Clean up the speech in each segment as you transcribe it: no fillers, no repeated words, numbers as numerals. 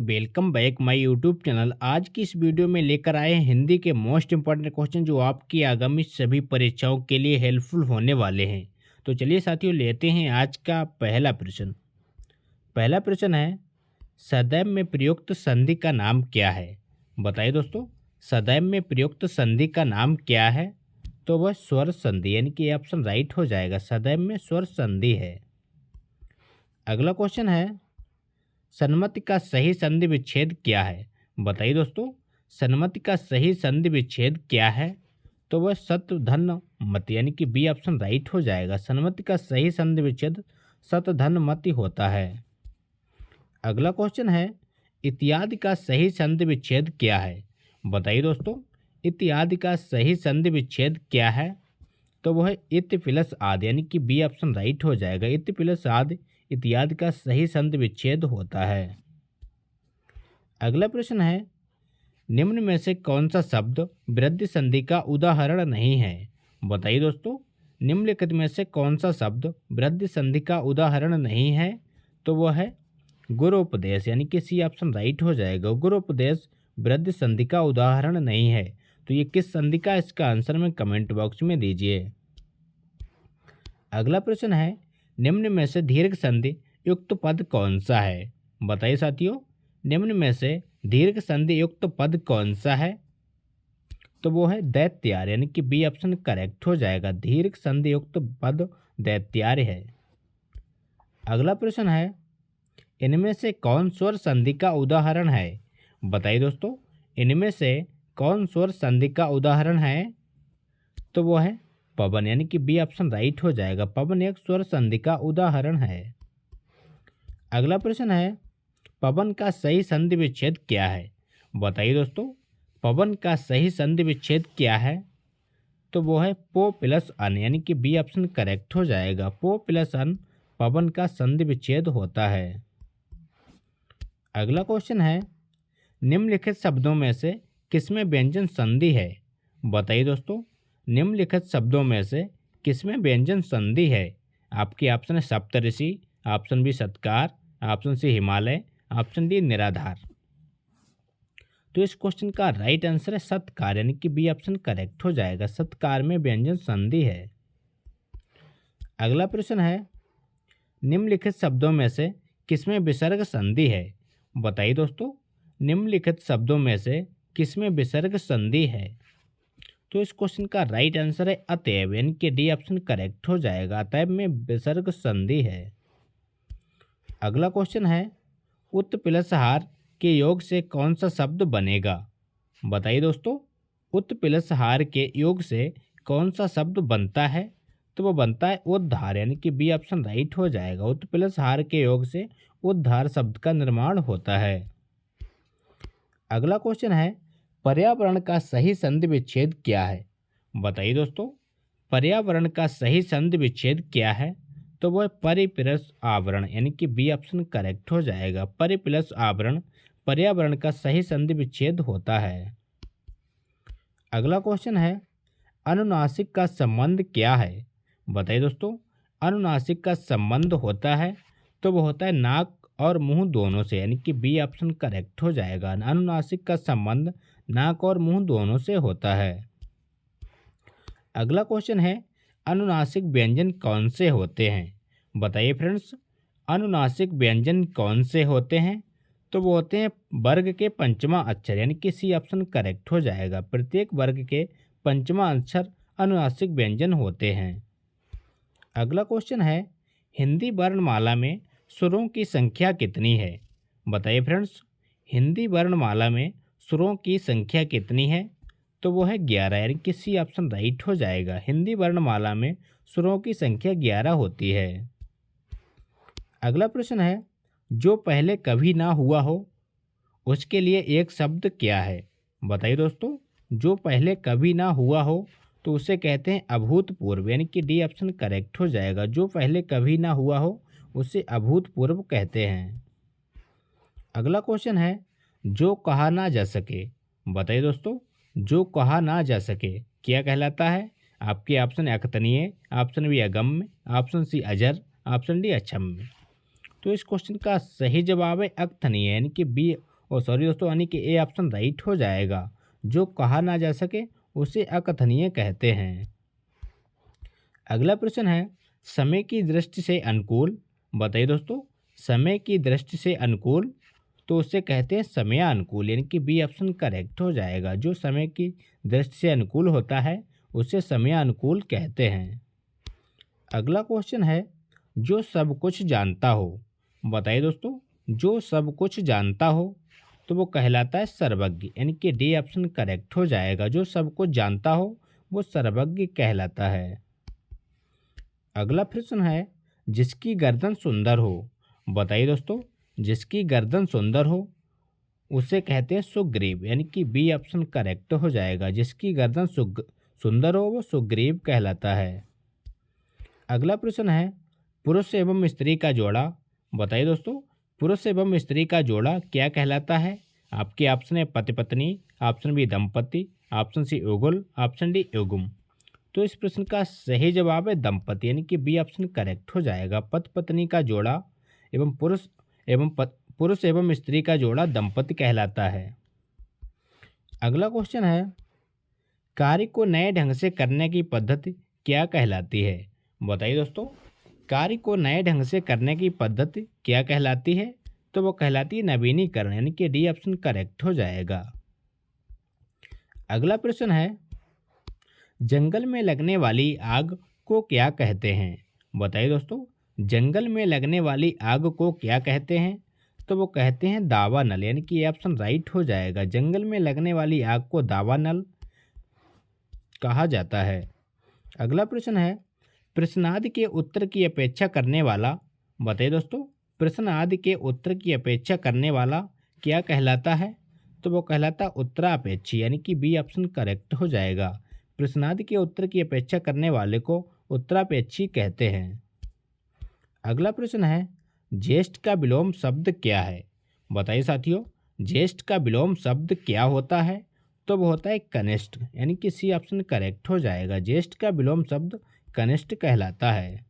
Welcome back my YouTube channel. आज की इस वीडियो में लेकर आए हैं हिंदी के मोस्ट इंपॉर्टेंट क्वेश्चन जो आपकी आगामी सभी परीक्षाओं के लिए हेल्पफुल होने वाले हैं। तो चलिए साथियों, लेते हैं आज का पहला प्रश्न। पहला प्रश्न है, सदैव में प्रयुक्त संधि का नाम क्या है? बताइए दोस्तों, सदैव में प्रयुक्त संधि का नाम क्या है? तो वह स्वर संधि, यानी कि ऑप्शन राइट हो जाएगा। सदैव में स्वर संधि है। अगला क्वेश्चन है, सन्मति का सही संधि विच्छेद क्या है? बताइए दोस्तों, सन्मति का सही संधि विच्छेद क्या है? तो वह सत धन मत, यानी कि बी ऑप्शन राइट हो जाएगा। सन्मति का सही संधि विच्छेद सत धन मति होता है। अगला क्वेश्चन है, इत्यादि का सही संधि विच्छेद क्या है? बताइए दोस्तों, इत्यादि का सही संधि विच्छेद क्या है? तो वह इत प्लस आदि, यानी कि बी ऑप्शन राइट हो जाएगा। इत प्लस आदि इत्यादि का सही संधि विच्छेद होता है। अगला प्रश्न है, निम्न में से कौन सा शब्द वृद्धि संधि का उदाहरण नहीं है? बताइए दोस्तों, निम्नलिखित में से कौन सा शब्द वृद्धि संधि का उदाहरण नहीं है? तो वह है गुरोपदेश, यानी कि सी ऑप्शन राइट हो जाएगा। गुरोपदेश वृद्धि संधि का उदाहरण नहीं है। तो ये किस संधि का, इसका आंसर में कमेंट बॉक्स में दीजिए। अगला प्रश्न है, निम्न में से दीर्घ संधि युक्त पद कौन सा है? बताइए साथियों, निम्न में से दीर्घ संधि युक्त पद कौन सा है? तो वो है दैत्यार, यानी कि बी ऑप्शन करेक्ट हो जाएगा। दीर्घ संधि युक्त पद दैत्यार है। अगला प्रश्न है, इनमें से कौन स्वर संधि का उदाहरण है? बताइए दोस्तों, इनमें से कौन स्वर संधि का उदाहरण है? तो वो है पवन, यानी कि बी ऑप्शन राइट हो जाएगा। पवन एक स्वर संधि का उदाहरण है। अगला प्रश्न है, पवन का सही संधि विच्छेद क्या है? बताइए दोस्तों, पवन का सही संधि विच्छेद क्या है? तो वो है पो प्लस अन, यानी कि बी ऑप्शन करेक्ट हो जाएगा। पो प्लस अन पवन का संधि विच्छेद होता है। अगला क्वेश्चन है, निम्नलिखित शब्दों में से किसमें व्यंजन संधि है? बताइए दोस्तों, निम्नलिखित शब्दों में से किसमें व्यंजन संधि है? आपके ऑप्शन है Saptarishi, option b Satkar, option c Himalaya, option d निराधार। तो इस क्वेश्चन का राइट आंसर है सत्कार, यानी कि बी ऑप्शन करेक्ट हो जाएगा। सत्कार में व्यंजन संधि है। अगला प्रश्न है, निम्नलिखित शब्दों में से किसमें विसर्ग संधि है? बताइए दोस्तों, निम्नलिखित शब्दों में से किसमें विसर्ग संधि है? तो इस क्वेश्चन का राइट आंसर है अतएव, यानी कि डी ऑप्शन करेक्ट हो जाएगा। अतएव में विसर्ग संधि है। अगला क्वेश्चन है, उत प्लस हार के योग से कौन सा शब्द बनेगा? बताइए दोस्तों, उत प्लस हार के योग से कौन सा शब्द बनता है? तो वो बनता है उद्धार, यानी कि बी ऑप्शन राइट हो जाएगा। उत प्लस हार के योग से उद्धार शब्द का निर्माण होता है। अगला क्वेश्चन है, पर्यावरण का सही संधि विच्छेद क्या है? बताइए दोस्तों, पर्यावरण का सही संधि विच्छेद क्या है? तो वह परि प्लस आवरण, यानी कि बी ऑप्शन करेक्ट हो जाएगा। परि प्लस आवरण पर्यावरण का सही संधि विच्छेद होता है। अगला क्वेश्चन है, अनुनासिक का संबंध क्या है? बताइए दोस्तों, अनुनासिक का संबंध होता है तो वो होता है नाक और मुंह दोनों से, यानी कि बी ऑप्शन करेक्ट हो जाएगा। अनुनासिक का संबंध नाक और मुंह दोनों से होता है। अगला क्वेश्चन है, अनुनासिक व्यंजन कौन से होते हैं? बताइए फ्रेंड्स, अनुनासिक व्यंजन कौन से होते हैं? तो वो होते हैं वर्ग के पंचमा अक्षर, यानी कि सी ऑप्शन करेक्ट हो जाएगा। प्रत्येक वर्ग के पंचमा अक्षर अनुनासिक व्यंजन होते हैं। अगला क्वेश्चन है, हिंदी वर्णमाला में सुरों की संख्या कितनी है? बताइए फ्रेंड्स, हिंदी वर्णमाला में सुरों की संख्या कितनी है? तो वो है 11, यानी कि सी ऑप्शन राइट हो जाएगा। हिंदी वर्णमाला में सुरों की संख्या 11 होती है। अगला प्रश्न है, जो पहले कभी ना हुआ हो उसके लिए एक शब्द क्या है? बताइए दोस्तों, जो पहले कभी ना हुआ हो तो उसे कहते हैं अभूतपूर्व, यानी कि डी ऑप्शन करेक्ट हो जाएगा। जो पहले कभी ना हुआ हो उसे अभूतपूर्व कहते हैं। अगला क्वेश्चन है, जो कहा ना जा सके। बताइए दोस्तों, जो कहा ना जा सके क्या कहलाता है? आपके ऑप्शन अकथनीय, ऑप्शन बी अगम्य, ऑप्शन सी अजर, ऑप्शन डी अक्षम्य। तो इस क्वेश्चन का सही जवाब है अकथनीय, यानी कि बी और सॉरी दोस्तों, यानी कि ए ऑप्शन राइट हो जाएगा। जो कहा ना जा सके उसे अकथनीय कहते हैं। अगला प्रश्न है, समय की दृष्टि से अनुकूल। बताइए दोस्तों, समय की दृष्टि से अनुकूल तो उसे कहते हैं समयानुकूल, यानी कि बी ऑप्शन करेक्ट हो जाएगा। जो समय की दृष्टि से अनुकूल होता है उसे समयानुकूल कहते हैं। अगला क्वेश्चन है, जो सब कुछ जानता हो। बताइए दोस्तों, जो सब कुछ जानता हो तो वो कहलाता है सर्वज्ञ, यानी कि डी ऑप्शन करेक्ट हो जाएगा। जो सब कुछ जानता हो वो सर्वज्ञ कहलाता है। अगला प्रश्न है, जिसकी गर्दन सुंदर हो। बताइए दोस्तों, जिसकी गर्दन सुंदर हो उसे कहते हैं सुग्रीव, यानी कि बी ऑप्शन करेक्ट हो जाएगा। जिसकी गर्दन सुंदर हो वो सुग्रीव कहलाता है। अगला प्रश्न है, पुरुष एवं स्त्री का जोड़ा। बताइए दोस्तों, पुरुष एवं स्त्री का जोड़ा क्या कहलाता है। आपके ऑप्शन है पति पत्नी, ऑप्शन बी दंपति, ऑप्शन सी युगल, ऑप्शन डी युग्म। तो इस प्रश्न का सही जवाब है दंपति, यानी कि बी ऑप्शन करेक्ट हो जाएगा। पति पत्नी का जोड़ा एवं पुरुष एवं स्त्री का जोड़ा दंपति कहलाता है। अगला क्वेश्चन है, कार्य को नए ढंग से करने की पद्धति क्या कहलाती है। बताइए दोस्तों, कार्य को नए ढंग से करने की पद्धति क्या कहलाती है। तो वो कहलाती है नवीनीकरण, यानी कि डी ऑप्शन करेक्ट हो जाएगा। अगला प्रश्न है, जंगल में लगने वाली आग को क्या कहते हैं। बताइए दोस्तों, जंगल में लगने वाली आग को क्या कहते हैं। तो वो कहते हैं दावानल, यानी कि ये ऑप्शन राइट हो जाएगा। जंगल में लगने वाली आग को दावानल कहा जाता है। अगला प्रश्न है, प्रश्नादि के उत्तर की अपेक्षा करने वाला। बताइए दोस्तों, प्रश्नादि के उत्तर की अपेक्षा करने वाला क्या कहलाता है। तो वो कहलाता उत्तरापेक्षी, यानी कि बी ऑप्शन करेक्ट हो जाएगा। प्रश्नादि के उत्तर की अपेक्षा करने वाले को उत्तरापेक्षी कहते हैं। अगला प्रश्न है, ज्येष्ठ का विलोम शब्द क्या है। बताइए साथियों, ज्येष्ठ का विलोम शब्द क्या होता है। तो वो होता है कनिष्ठ, यानी कि सी ऑप्शन करेक्ट हो जाएगा। ज्येष्ठ का विलोम शब्द कनिष्ठ कहलाता है।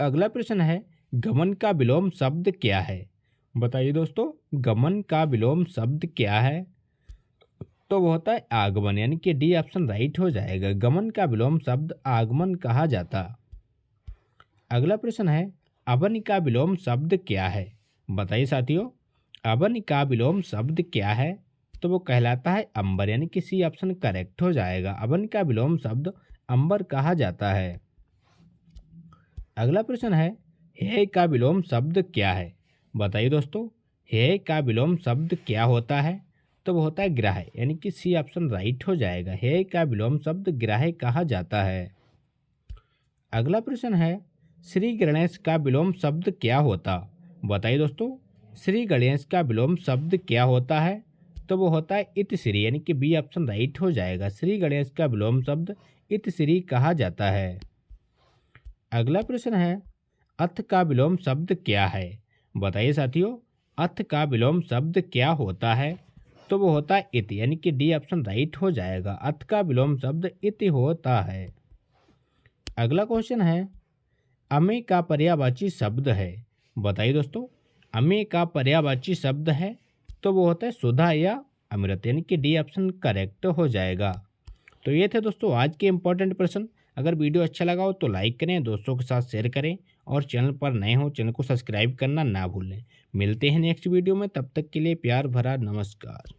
अगला प्रश्न है, गमन का विलोम शब्द क्या है। बताइए दोस्तों, गमन का विलोम शब्द क्या है। तो वो होता है आगमन, यानी कि डी ऑप्शन राइट हो जाएगा। गमन का विलोम शब्द आगमन कहा जाता। अगला प्रश्न है, अवन का विलोम शब्द क्या है। बताइए साथियों, अवन का विलोम शब्द क्या है। तो वो कहलाता है अंबर, यानी कि सी ऑप्शन करेक्ट हो जाएगा। अवन का विलोम शब्द अंबर कहा जाता है। अगला प्रश्न है, हे का विलोम शब्द क्या है। बताइए दोस्तों, हे का विलोम शब्द क्या होता है। तो वो होता है ग्राह्य, यानी कि सी ऑप्शन राइट हो जाएगा। हे का विलोम शब्द ग्राह्य कहा जाता है। अगला प्रश्न है, श्री गणेश का विलोम शब्द क्या होता। बताइए दोस्तों, श्री गणेश का विलोम शब्द क्या होता है। तो वो होता है इतश्री, यानी कि बी ऑप्शन राइट हो जाएगा। श्री गणेश का विलोम शब्द इतश्री कहा जाता है। अगला प्रश्न है, अथ का विलोम शब्द क्या है। बताइए साथियों, अथ का विलोम शब्द क्या होता है। तो वो होता है इति, यानी कि डी ऑप्शन राइट हो जाएगा। अथ का विलोम शब्द इति होता है। अगला क्वेश्चन है, अमे का पर्यायवाची शब्द है। बताइए दोस्तों, अमे का पर्यायवाची शब्द है। तो वो होता है सुधा या अमृत, यानी कि डी ऑप्शन करेक्ट हो जाएगा। तो ये थे दोस्तों आज के इंपॉर्टेंट प्रश्न। अगर वीडियो अच्छा लगा हो तो लाइक करें, दोस्तों के साथ शेयर करें और चैनल पर नए हो चैनल को सब्सक्राइब करना ना भूलें। मिलते हैं नेक्स्ट वीडियो में, तब तक के लिए प्यार भरा नमस्कार।